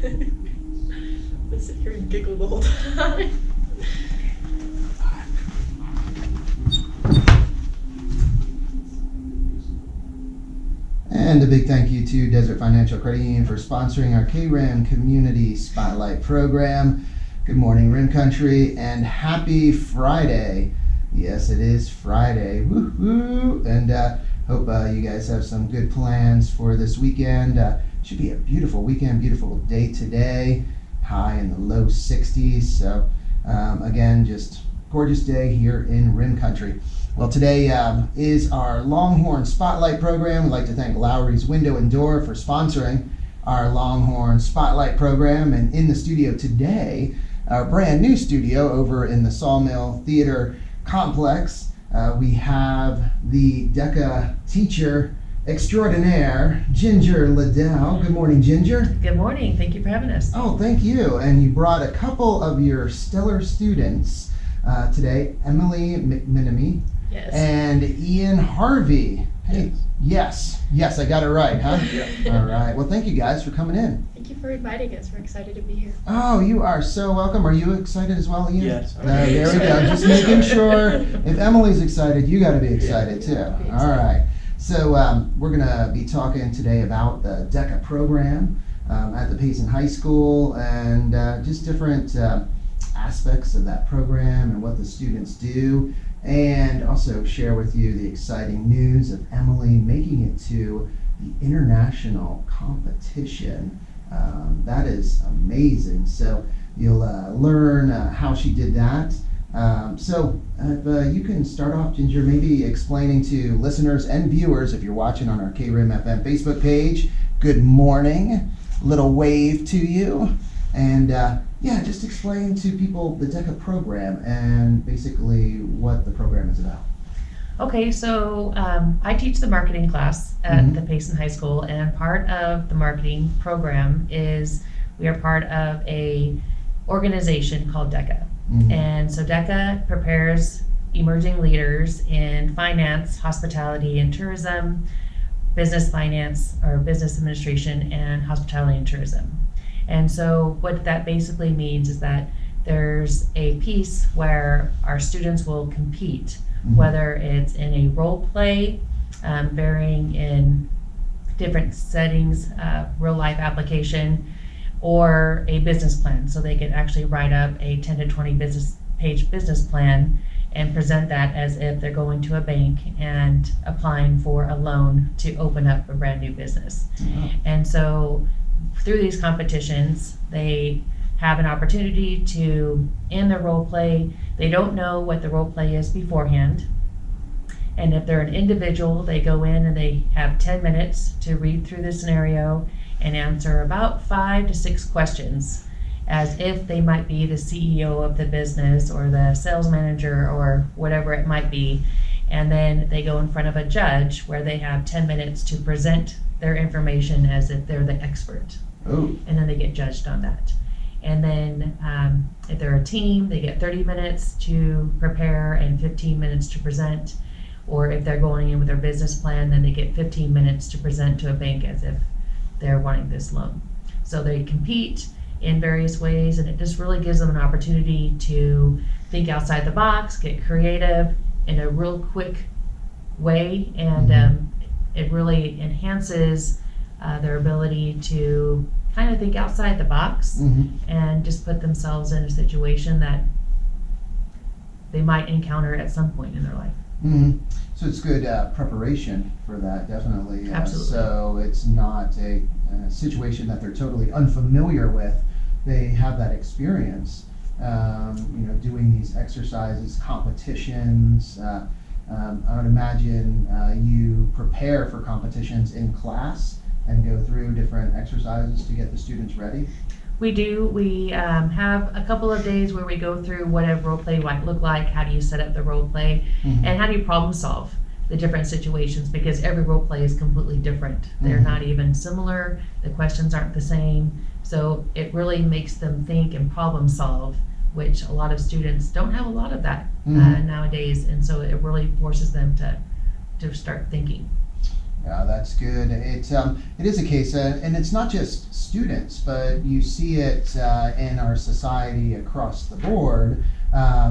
I sit here and giggle the whole time. And a big thank you to Desert Financial Credit Union for sponsoring our KRIM Community Spotlight Program. Good morning, Rim Country, and happy Friday. Yes, it is Friday. Woo-hoo! And hope you guys have some good plans for this weekend. Should be a beautiful weekend, beautiful day today. High in the low 60s. So again, just gorgeous day here in Rim Country. Well, today is our Longhorn Spotlight program. We'd like to thank Lowry's Window and Door for sponsoring our Longhorn Spotlight program. And in the studio today, our brand new studio over in the Sawmill Theater Complex, we have the DECA teacher extraordinaire, Ginger Liddell. Good morning, Ginger. Good morning. Thank you for having us. Oh, thank you. And you brought a couple of your stellar students today, Emily McMinamy. Yes. And Ian Harvey. Hey, yes, I got it right, huh? Yeah. All right. Well, thank you guys for coming in. Thank you for inviting us. We're excited to be here. Oh, you are so welcome. Are you excited as well, Ian? Yes. There we go. Just making sure. If Emily's excited, you got to be excited too. All right. So we're going to be talking today about the DECA program at the Payson High School and just different aspects of that program and what the students do. And also share with you the exciting news of Emily making it to the international competition. That is amazing. So you'll learn how she did that. So if you can start off, Ginger, maybe explaining to listeners and viewers, if you're watching on our KRIM FM Facebook page, good morning, little wave to you. And just explain to people the DECA program and basically what the program is about. Okay, so I teach the marketing class at the Payson High School, and part of the marketing program is we are part of a organization called DECA. And so DECA prepares emerging leaders in finance, hospitality, and tourism, business finance, or business administration, and hospitality and tourism. And so what that basically means is that there's a piece where our students will compete, whether it's in a role play, varying in different settings, real life application, or a business plan. So they could actually write up a 10 to 20 page business plan and present that as if they're going to a bank and applying for a loan to open up a brand new business. And so through these competitions, they have an opportunity to, in the role play, they don't know what the role play is beforehand. And if they're an individual, they go in and they have 10 minutes to read through the scenario and answer about 5 to 6 questions as if they might be the CEO of the business or the sales manager or whatever it might be. And then they go in front of a judge where they have 10 minutes to present their information as if they're the expert. Oh. And then they get judged on that. And then if they're a team, they get 30 minutes to prepare and 15 minutes to present. Or if they're going in with their business plan, then they get 15 minutes to present to a bank as if they're wanting this loan. So they compete in various ways, and it just really gives them an opportunity to think outside the box, get creative in a real quick way, and it really enhances their ability to kind of think outside the box and just put themselves in a situation that they might encounter at some point in their life. So it's good preparation for that, definitely. Absolutely. So it's not a situation that they're totally unfamiliar with. They have that experience, doing these exercises, competitions. I would imagine you prepare for competitions in class and go through different exercises to get the students ready. We do. We have a couple of days where we go through what a role play might look like, how do you set up the role play, and how do you problem solve the different situations, because every role play is completely different. They're not even similar, the questions aren't the same, so it really makes them think and problem solve, which a lot of students don't have a lot of that nowadays, and so it really forces them to start thinking. Yeah, that's good. It is a case, and it's not just students, but you see it in our society across the board.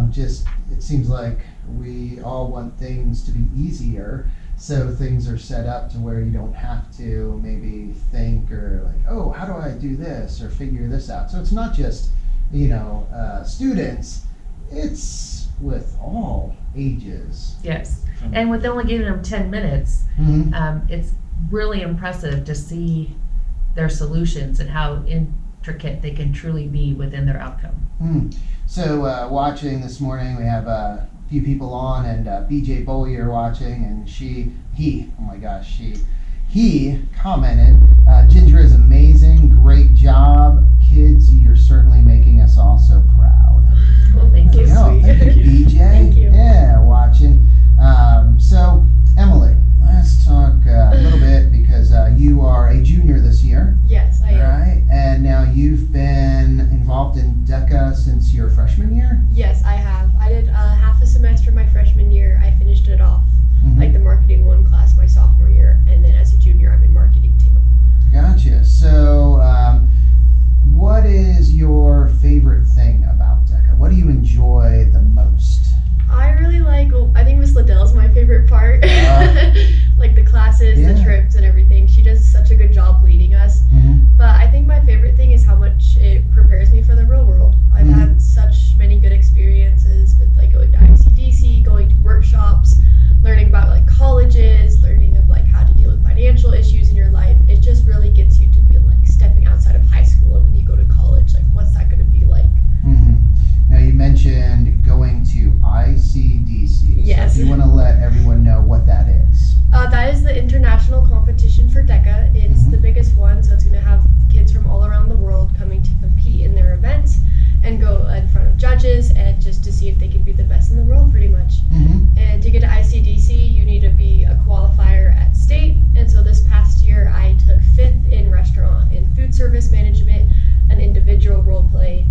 Just it seems like we all want things to be easier, so things are set up to where you don't have to maybe think or like, oh, how do I do this or figure this out? So it's not just students; it's with all ages. Yes, and with only giving them 10 minutes, it's really impressive to see their solutions and how intricate they can truly be within their outcome. So watching this morning, we have a few people on, and BJ Bollier watching, and he commented, Ginger is amazing, great job. Kids, you're certainly making us all so proud. Well, thank you. Thank you, BJ. Thank you. Yeah, watching. So, Emily, let's talk a little bit because you are a junior this year. Yes, I am. Right, and now you've been involved in DECA since your freshman year? Yes, I have. I did half a semester my freshman year. I finished it off, like the marketing 1 class my sophomore year, and then as a junior I'm in marketing 2. Gotcha. So, what is your favorite thing about DECA? What do you enjoy the most? I really like, I think Miss Liddell's my favorite part. Like the classes, the trips, and everything. She does such a good job leading us. But I think my favorite thing is how much it prepares me for the real world. I've had such many good experiences with like going to ICDC, going to workshops, learning about like colleges, learning of like how to deal with financial issues in your life. It just really gets you to be like stepping outside of high school, and when you go to college, like what's that going to be like? Now you mentioned going to ICDC. Yes. So if you want to let everyone know what that is. That is the international competition for DECA. It's the biggest one, so it's going to have kids from all around the world coming to compete in their events and go in front of judges and just to see if they can be the best in the world, pretty much. And to get to ICDC, you need to be a qualifier at state. And so this past year, I took 5th in restaurant and food service management, an individual role play.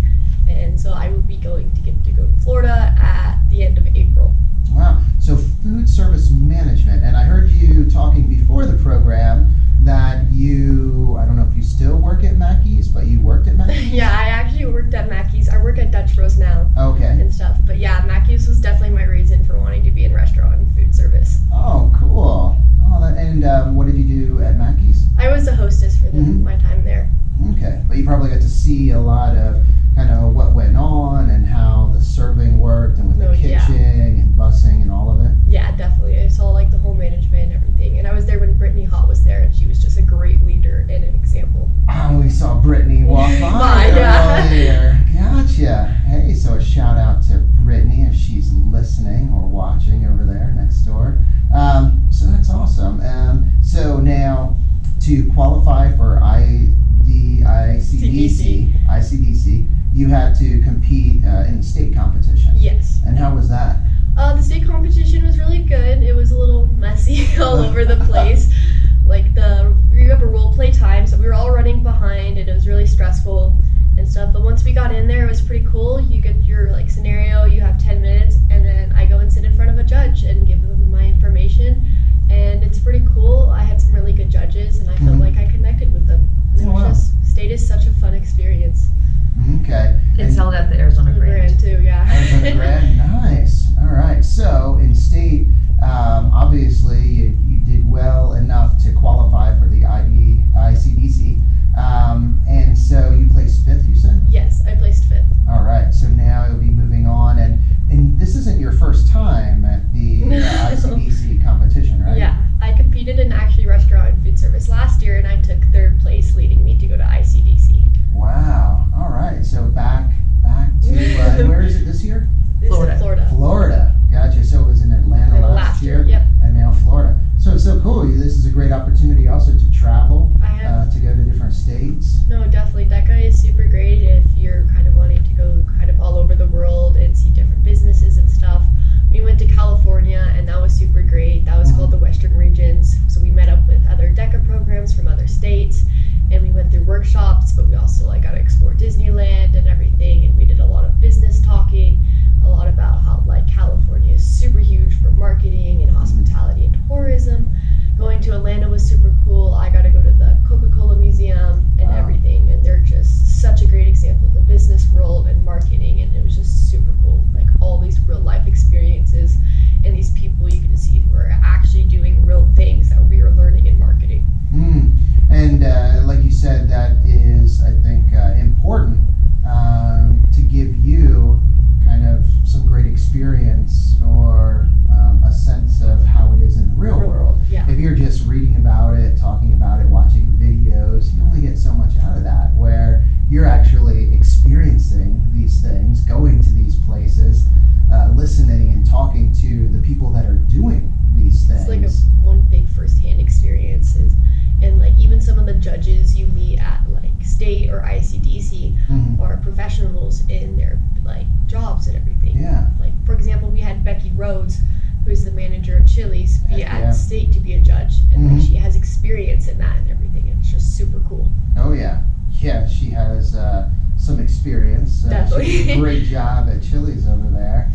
And so I will be going to get to go to Florida at the end of April. Wow. So food service management, and I heard you talking before the program that you, I don't know if you still work at Mackey's, but you worked at Mackey's? Yeah, I actually worked at Mackey's. I work at Dutch Bros now. Okay. And stuff. But yeah, Mackey's was definitely my reason for wanting to be in restaurant and food service. Oh, cool. And what did you do at Mackey's? I was the hostess for my time there. Okay. But you probably got to see a lot of kind of what went on and how the serving worked and with the kitchen and busing and all of it. Yeah, definitely. I saw like the whole management and everything. And I was there when Brittany Hott was there, and she was just a great leader and an example. Oh, we saw Brittany walk by earlier. Gotcha. Hey, so a shout out to Brittany if she's listening or watching over there next door. So that's awesome. So now to qualify for ICDC, you had to compete in the state competition. Yes. And how was that? The state competition was really good. It was a little messy all over the place. Like you have a role play time, so we were all running behind, and it was really stressful and stuff. But once we got in there, it was pretty cool. You get your like scenario, you have 10 minutes, and then I go and sit in front of a judge and give them my information, and it's pretty cool. I had some really good judges, and I felt like I connected with them. And it was state is such a fun experience. Okay. It's held at the Arizona Grand too, yeah. Arizona Grand, nice. All right. So in state, obviously you did well enough to qualify for the ICDC, and so you placed 5th. You said? Yes, I placed 5th. All right. So now you'll be moving on, and this isn't your first time at the ICDC competition, right? Yeah, I competed in actually restaurant and food service last year, and I took 3rd place, leading me to go to ICDC. Wow. All right. So back to where is it this year? Florida. Florida. Gotcha. So it was in Atlanta last year. Yep. And now Florida. So it's so cool. This is a great opportunity also to travel, to go to different states. No, definitely. DECA is super great if you're kind of wanting to go kind of all over the world and see different businesses and stuff. We went to California, and that was super great. That was called the Western Regions. So we met up with other DECA programs from other states, and we went through workshops, but we also got to explore Disneyland and everything, and we did a lot of business talking, a lot about how California is super huge for marketing and hospitality and tourism. Going to Atlanta was you're actually experiencing these things, going to these places, listening and talking to the people that are doing these things. It's like one big firsthand experiences, and like even some of the judges you meet at like state or ICDC are professionals in their like jobs and everything. Yeah. Like for example, we had Becky Rhodes, who is the manager of Chili's, be at state to be a judge, and like, she has experience in that and everything. It's just super cool. Oh yeah, yeah. She has some experience. Definitely. She did a great job at Chili's over there.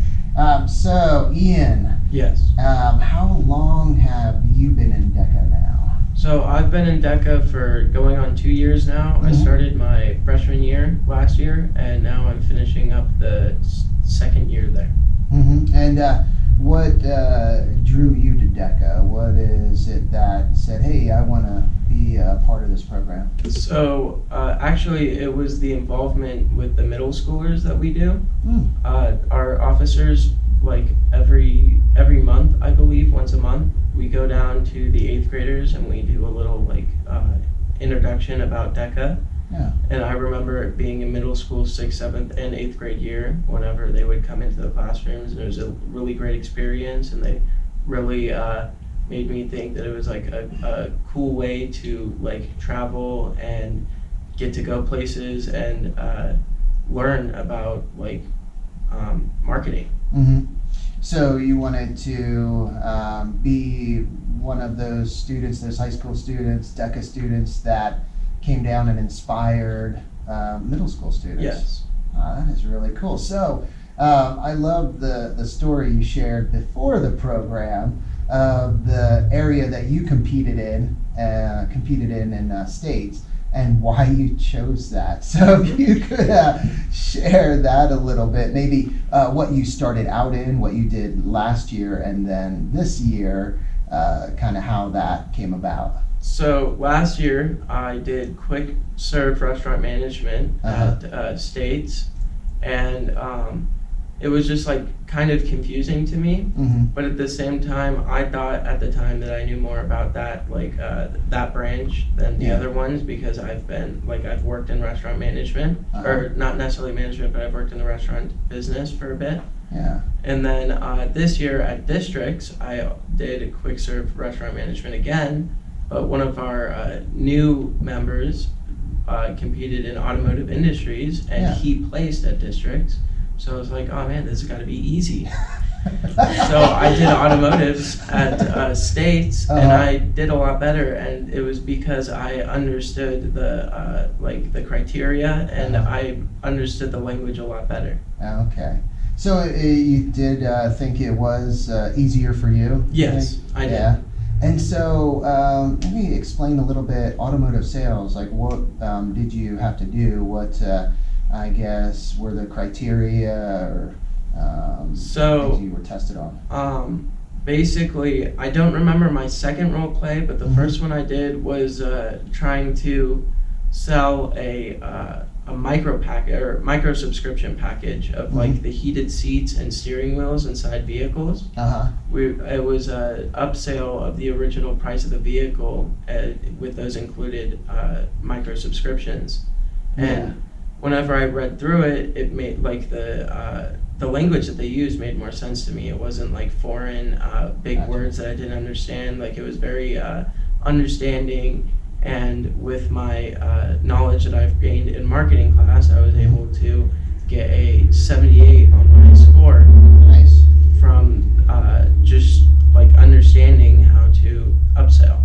So Ian. Yes. How long have you been in DECA now? So I've been in DECA for going on 2 years now. I started my freshman year last year, and now I'm finishing up the second year there. And what drew you to DECA? What is it that said, hey, I want to be a part of this program? So actually, it was the involvement with the middle schoolers that we do. Our officers, like every month, I believe, once a month, we go down to the 8th graders and we do a little like introduction about DECA. Yeah. And I remember it being in middle school, 6th, 7th, and 8th grade year, whenever they would come into the classrooms, and it was a really great experience, and they really made me think that it was like a cool way to like travel and get to go places and learn about like marketing. So you wanted to be one of those students, those high school students, DECA students that came down and inspired middle school students. Yes. That is really cool. So I love the story you shared before the program of the area that you competed in states and why you chose that. So if you could share that a little bit, maybe what you started out in, what you did last year, and then this year, kind of how that came about. So last year I did quick serve restaurant management at States, and it was just like kind of confusing to me. But at the same time, I thought at the time that I knew more about that that branch than the other ones, because I've worked in restaurant management, or not necessarily management, but I've worked in the restaurant business for a bit. Yeah. And then this year at districts, I did a quick serve restaurant management again. But one of our new members competed in automotive industries, and he placed at districts. So I was like, oh man, this has got to be easy. So I did automotives at States, and I did a lot better. And it was because I understood the criteria, and I understood the language a lot better. Okay. So you did think it was easier for you? Yes, I did. Yeah. And so maybe explain a little bit automotive sales, like what did you have to do? What, I guess, were the criteria or things you were tested on? Basically, I don't remember my second role play, but the first one I did was trying to sell a micro subscription package of like the heated seats and steering wheels inside vehicles. It was a upsell of the original price of the vehicle with those included micro subscriptions. And whenever I read through it, it made like the language that they used made more sense to me. It wasn't like foreign big words that I didn't understand. Like it was very understanding. And with my knowledge that I've gained in marketing class, I was able to get a 78 on my score. Nice. From just like understanding how to upsell.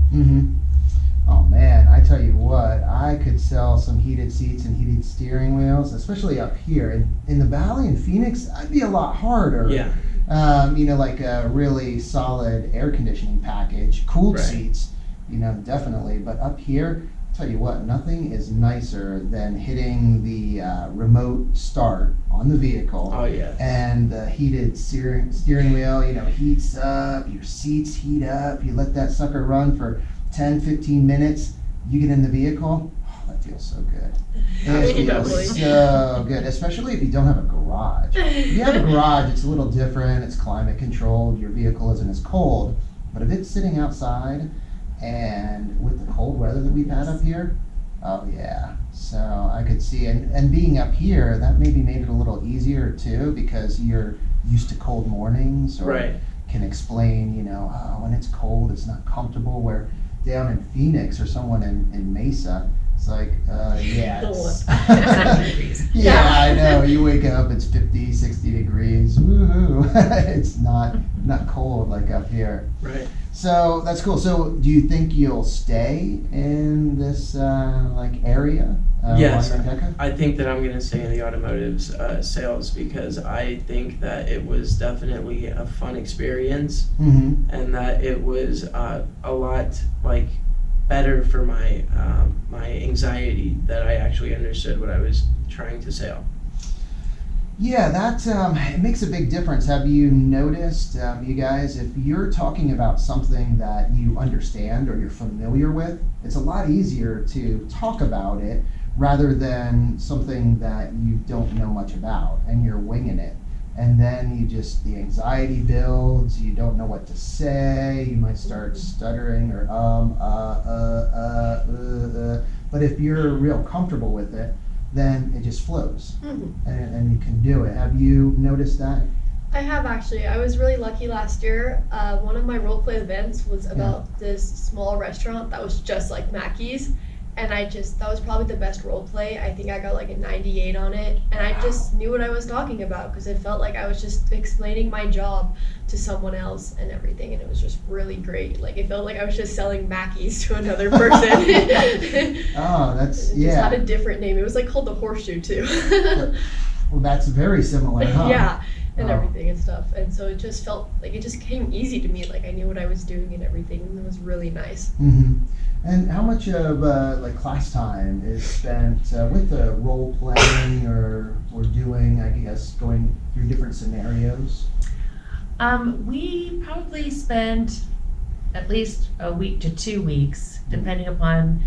Oh man, I tell you what, I could sell some heated seats and heated steering wheels, especially up here. In the Valley in Phoenix, I'd be a lot harder. Yeah. Like a really solid air conditioning package, cooled seats. Definitely. But up here, I'll tell you what, nothing is nicer than hitting the remote start on the vehicle. Oh yeah. And the heated steering wheel, heats up, your seats heat up, you let that sucker run for 10, 15 minutes, you get in the vehicle, that feels so good. It feels so good, especially if you don't have a garage. If you have a garage, it's a little different, it's climate controlled, your vehicle isn't as cold, but if it's sitting outside, and with the cold weather that we've had up here, Oh yeah. So I could see, and being up here, that maybe made it a little easier too, because you're used to cold mornings, or Right. can explain, when it's cold, it's not comfortable. Where down in Phoenix or someone in Mesa, it's like, yeah, it's 70 degrees. Yeah, I know. You wake up, it's 50, 60 degrees. Woohoo! It's not cold like up here. Right. So that's cool. So do you think you'll stay in this area? Yes, while you're in DECA? I think that I'm going to stay in the automotive sales, because I think that it was definitely a fun experience, Mm-hmm. and that it was a lot better for my my anxiety, that I actually understood what I was trying to sell. Yeah, that it makes a big difference. Have you noticed, you guys, if you're talking about something that you understand or you're familiar with, it's a lot easier to talk about it rather than something that you don't know much about and you're winging it. And then the anxiety builds, you don't know what to say, you might start stuttering or but if you're real comfortable with it, then it just flows, and you can do it. Have you noticed that? I have actually. I was really lucky last year. One of my role play events was about this small restaurant that was just like Mackey's, and that was probably the best role play. I think I got like a 98 on it, and I just knew what I was talking about, because it felt like I was just explaining my job to someone else and everything, and it was just really great. Like, it felt like I was just selling Mackey's to another person. Oh, that's, It just had a different name. It was like called the Horseshoe too. Well, that's very similar, huh? Yeah, and Oh. everything and stuff. And so it just felt like it just came easy to me. Like, I knew what I was doing and everything, and it was really nice. Mm-hmm. And how much of class time is spent with the role playing or doing, I guess, going through different scenarios? We probably spend at least a week to 2 weeks, depending upon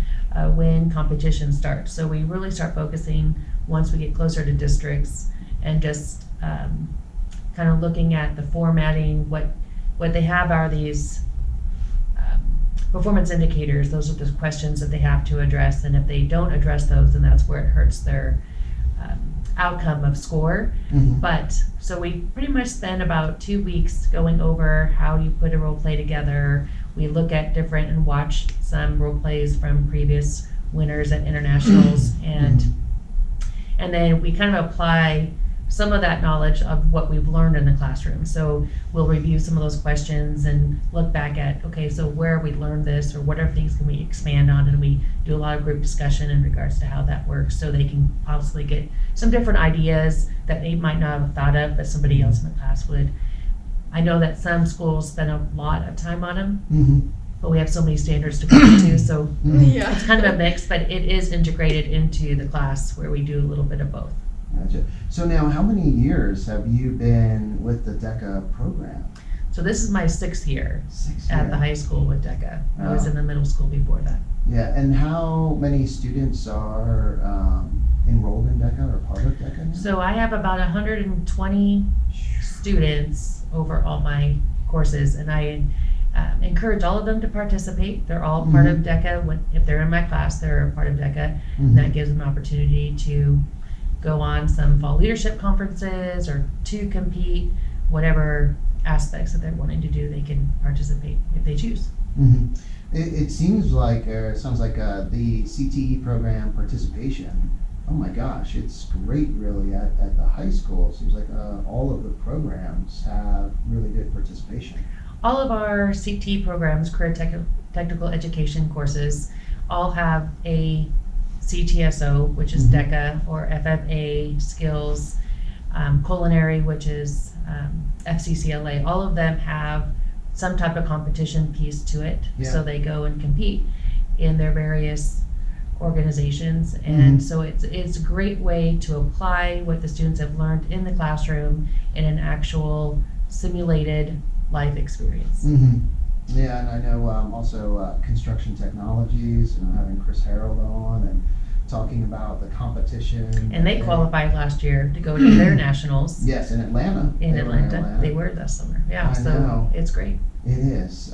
when competition starts. So we really start focusing once we get closer to districts, and just kind of looking at the formatting. What they have are these performance indicators. Those are the questions that they have to address, and if they don't address those, then that's where it hurts their outcome of score. Mm-hmm. But so we pretty much spend about 2 weeks going over how you put a role play together. We look at different and watch some role plays from previous winners at internationals, and then we kind of apply some of that knowledge of what we've learned in the classroom. So we'll review some of those questions and look back at, okay, so where we learned this, or what other things can we expand on, and we do a lot of group discussion in regards to how that works, so they can possibly get some different ideas that they might not have thought of, but somebody else in the class would. I know that some schools spend a lot of time on them, Mm-hmm. but we have so many standards to go to, so Yeah. it's kind of a mix, but it is integrated into the class where we do a little bit of both. Gotcha. So now, how many years have you been with the DECA program? So this is my 6th year 6 at years. the high school with DECA. I was Wow. in the middle school before that. Yeah, and how many students are enrolled in DECA or part of DECA now? So I have about 120 students over all my courses, and I encourage all of them to participate. They're all part of DECA. If they're in my class, they're a part of DECA, and that gives them an opportunity to go on some fall leadership conferences or to compete, whatever aspects that they're wanting to do, they can participate if they choose. Mm-hmm. It seems like, or it sounds like the CTE program participation, oh my gosh, it's great really at the high school. It seems like all of the programs have really good participation. All of our CT programs, career technical education courses, all have a CTSO, which is DECA, or FFA skills, culinary, which is FCCLA. All of them have some type of competition piece to it, so they go and compete in their various organizations, and so it's a great way to apply what the students have learned in the classroom in an actual simulated life experience. Yeah, and I know also construction technologies, and having Chris Harold on, and talking about the competition. And they qualified last year to go to their nationals Yes, in Atlanta. in They were Atlanta. They were this summer. Yeah, I so know. it's great. It is.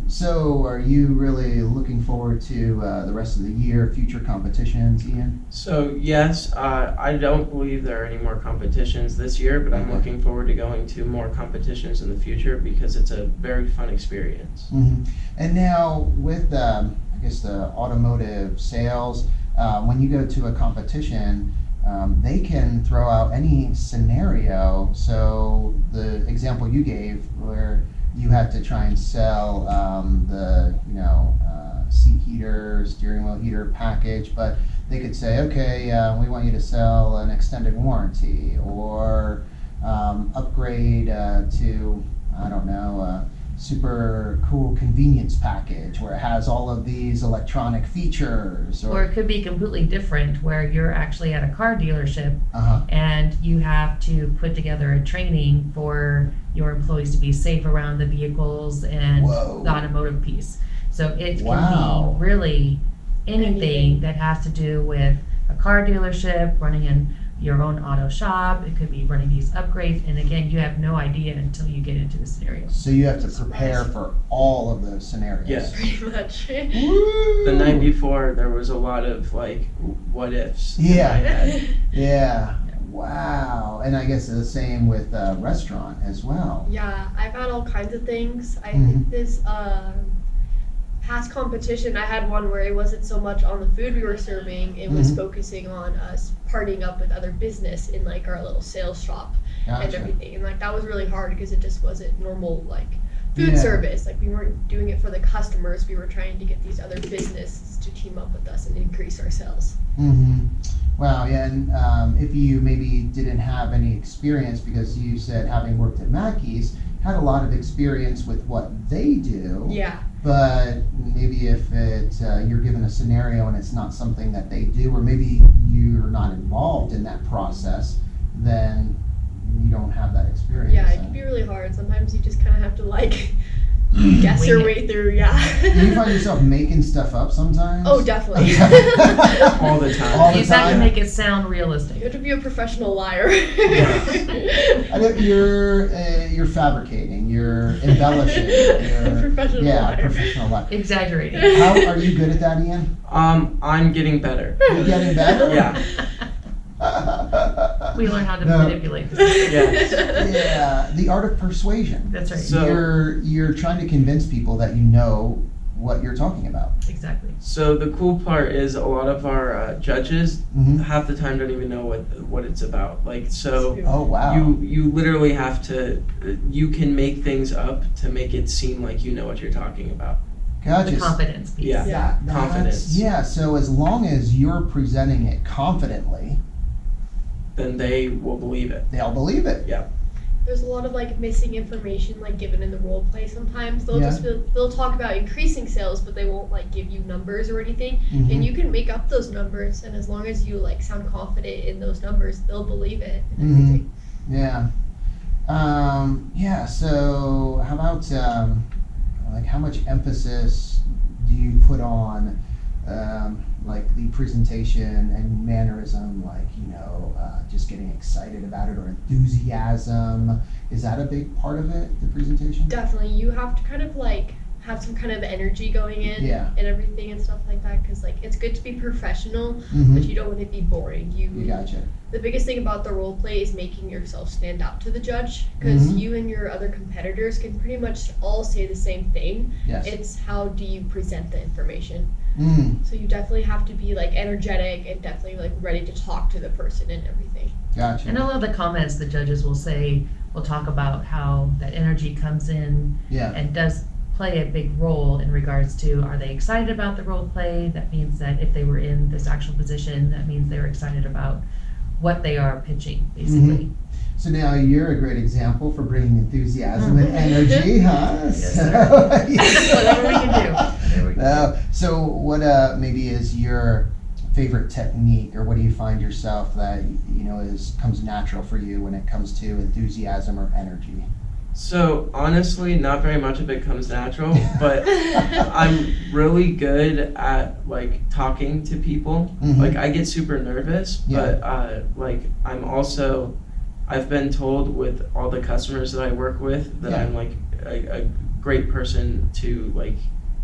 So are you really looking forward to the rest of the year, future competitions, Ian? So yes, I don't believe there are any more competitions this year, but I'm Okay. looking forward to going to more competitions in the future because it's a very fun experience. Mm-hmm. And now with, I guess, the automotive sales, when you go to a competition, they can throw out any scenario. So the example you gave where you had to try and sell the, seat heater, steering wheel heater package, but they could say, okay, we want you to sell an extended warranty or upgrade to, I don't know, a super cool convenience package where it has all of these electronic features. Or it could be completely different where you're actually at a car dealership Uh-huh. and you have to put together a training for your employees to be safe around the vehicles and Whoa. the automotive piece. So it can Wow. be really anything that has to do with a car dealership, running in your own auto shop. It could be running these upgrades. And again, you have no idea until you get into the scenario. So you have to prepare for all of those scenarios. Yes. Pretty much. Woo! The night before, there was a lot of like what ifs. in Yeah. my head. Yeah. Wow. And I guess the same with restaurant as well. Yeah, I've had all kinds of things. I Mhm. think this past competition, I had one where it wasn't so much on the food we were serving, it was Mhm. focusing on us partying up with other business in like our little sales shop and Gotcha. everything. And like that was really hard because it just wasn't normal like food Yeah. service. Like we weren't doing it for the customers, we were trying to get these other businesses to team up with us and increase our sales. Mm-hmm. Wow, yeah, and if you maybe didn't have any experience, because you said having worked at Mackey's, had a lot of experience with what they do, Yeah. but maybe if you're given a scenario and it's not something that they do, or maybe you're not involved in that process, then you don't have that experience. Yeah, it can be really hard. Sometimes you just kind of have to like guess Wing your it. way through. Yeah. Do you find yourself making stuff up sometimes? Oh, definitely. All the time. All the You just have to time? make it sound You realistic. have to be a professional liar. I know you're fabricating, you're embellishing, you're Professional liar. professional liar. Exaggerating. How are you good at that, Ian? I'm getting better. You're getting better? Yeah. We learn how to No. manipulate this. Yeah, the art of persuasion. That's right. So- You're trying to convince people that you know what you're talking about. Exactly. So the cool part is a lot of our judges Mhm. half the time don't even know what it's about. Like so. Oh wow. You literally have to, you can make things up to make it seem like you know what you're talking about. Gotcha. The confidence piece. Yeah. Yeah. Confidence. Yeah, so as long as you're presenting it confidently, Then they will believe it. they'll believe it. There's a lot of like missing information like given in the role play sometimes. They'll Yeah. they'll talk about increasing sales, but they won't like give you numbers or anything. Mhm. And you can make up those numbers, and as long as you like sound confident in those numbers, they'll believe it and Mhm. everything. Yeah. Yeah, so how about like how much emphasis do you put on like the presentation and mannerism, like, just getting excited about it, or enthusiasm? Is that a big part of it, the presentation? Definitely, you have to kind of like have some kind of energy going in Yeah. and everything and stuff like that, because like it's good to be professional, Mhm. but you don't want to be boring. You gotcha. The biggest thing about the role play is making yourself stand out to the judge, because Mhm. you and your other competitors can pretty much all say the same thing. Yes. It's how do you present the information. Mm, So you definitely have to be like energetic and definitely like ready to talk to the person and everything. gotcha. And a lot of the comments the judges will say, will talk about how that energy comes in Yeah. and does play a big role in regards to, are they excited about the role play? That means that if they were in this actual position, that means they're excited about what they are pitching, basically. So now you're a great example for bringing enthusiasm and energy, huh? Yes, So- Whatever we can do. Whatever we can do. So what maybe is your favorite technique, or what do you find yourself that comes natural for you when it comes to enthusiasm or energy? So honestly, not very much of it comes natural, but I'm really good at like talking to people. Mhm. Like I get super nervous, Yeah. but like I've been told with all the customers that I work with that Yeah. I'm like a great person to like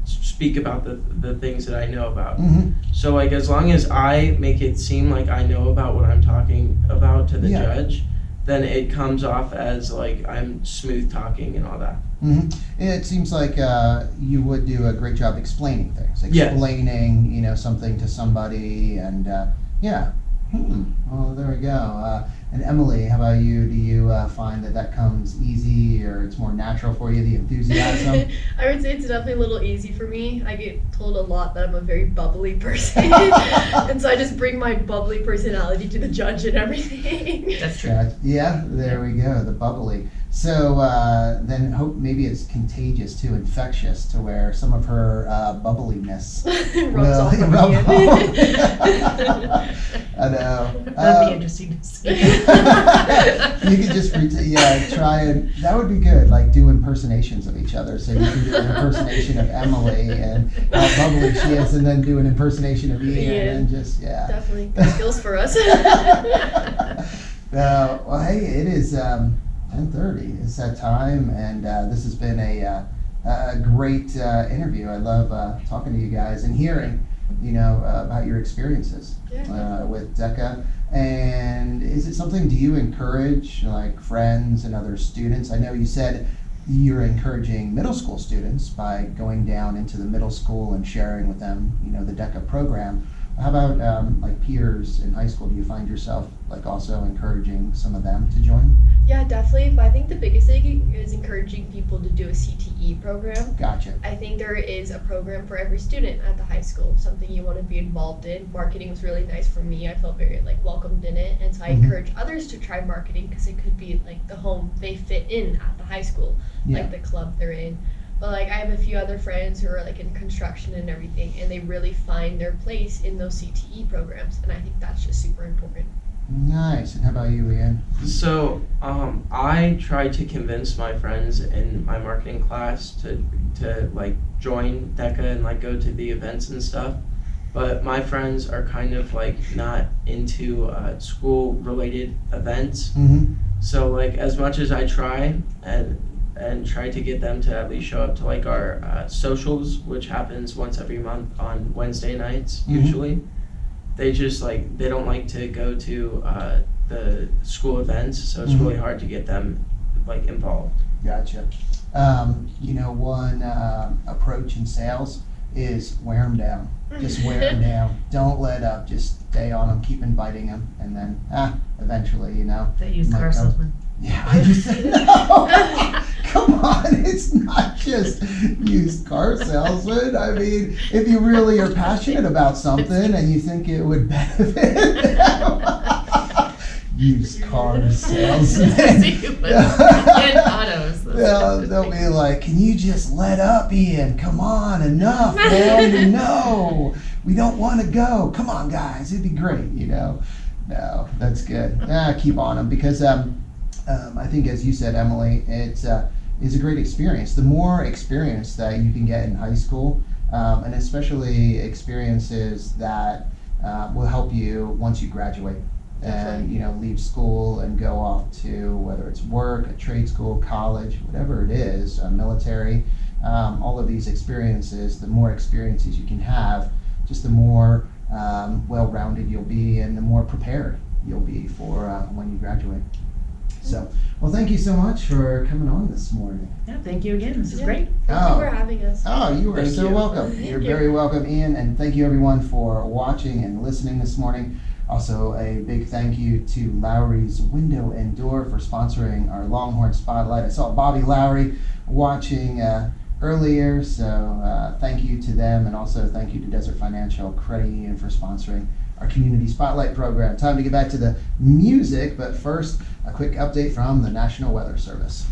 speak about the things that I know about. Mhm. So like as long as I make it seem like I know about what I'm talking about to the Yeah. judge, then it comes off as like I'm smooth talking and all that. Mhm. It seems like you would do a great job explaining things, Yeah. explaining, something to somebody, and yeah. Well, there we go. And Emily, how about you? Do you find that comes easy, or it's more natural for you, the enthusiasm? I would say it's definitely a little easy for me. I get told a lot that I'm a very bubbly person. And so I just bring my bubbly personality to the judge and everything. That's true. Yeah, there we go, the bubbly. So then hope maybe it's contagious too, infectious, to where some of her bubbliness Rubs off on rub me. off. I know. That'd be interesting to see. You could just try and that would be good. Like do impersonations of each other. So you can do an impersonation of Emily and how bubbly she is, and then do an impersonation of Ian, and just Definitely good skills for us. Well, hey, it is 10:30. It's that time, and this has been a great interview. I love talking to you guys and hearing, about your experiences with DECA. And is it something? Do you encourage like friends and other students? I know you said you're encouraging middle school students by going down into the middle school and sharing with them, the DECA program. How about like peers in high school? Do you find yourself like also encouraging some of them to join? Yeah, definitely. But I think the biggest thing is encouraging people to do a CTE program. Gotcha. I think there is a program for every student at the high school, something you want to be involved in. Marketing was really nice for me. I felt very welcomed in it, and so I encourage others to try marketing because it could be like the home they fit in at the high school, like the club they're in. But I have a few other friends who are in construction and everything, and they really find their place in those CTE programs, and I think that's just super important. Nice. And how about you, Ian? So I try to convince my friends in my marketing class to join DECA and go to the events and stuff. But my friends are kind of not into school related events. Mm-hmm. So as much as I try and try to get them to at least show up to our socials, which happens once every month on Wednesday nights usually, they just they don't like to go to the school events, so it's really hard to get them involved. Gotcha. One approach in sales is wear them down. Just wear them down. Don't let up. Just stay on them. Keep inviting them, and then eventually, That used car might go. salesman. Yeah, I just said no. Come on, it's not just used car salesman. I mean, if you really are passionate about something and you think it would benefit them, used car salesman. And autos. They'll be like, can you just let up, Ian? Come on, enough, man. No, we don't want to go. Come on, guys, it'd be great, No, that's good. Keep on them because I think, as you said, Emily, it's a great experience. The more experience that you can get in high school, and especially experiences that will help you once you graduate and leave school and go off to whether it's work, a trade school, college, whatever it is, military, all of these experiences, the more experiences you can have, just the more well-rounded you'll be and the more prepared you'll be for when you graduate. So, well, thank you so much for coming on this morning. Yeah, thank you again. This is great. Thank you for having us. Oh, you are Thank so you. welcome. Thank You're you. very welcome, Ian, and thank you everyone for watching and listening this morning. Also, a big thank you to Lowry's Window and Door for sponsoring our Longhorn Spotlight. I saw Bobby Lowry watching earlier, so thank you to them, and also thank you to Desert Financial Credit Union for sponsoring our Community Spotlight program. Time to get back to the music, but first, a quick update from the National Weather Service.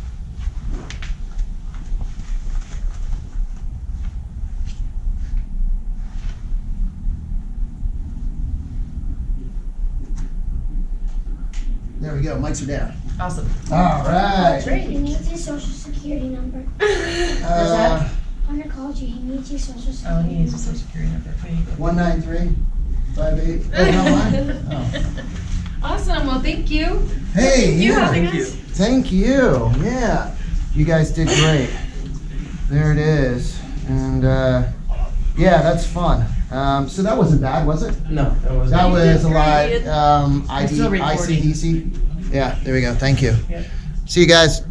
There we go. Mics are down. Awesome. All right. Great. He needs his social security number. that? On the call you, he needs his social security Oh, he needs a number. social security number. There you go. 19358. Oh, no, mine? Oh. Awesome. Well, thank you. Hey, You yeah. having Thank you. us. Thank you. Yeah. You guys did great. There it is. And yeah, that's fun. So that wasn't bad, was it? No, that wasn't. That was a great. live still recording. ICDC. Yeah, there we go. Thank you. Yep. See you guys.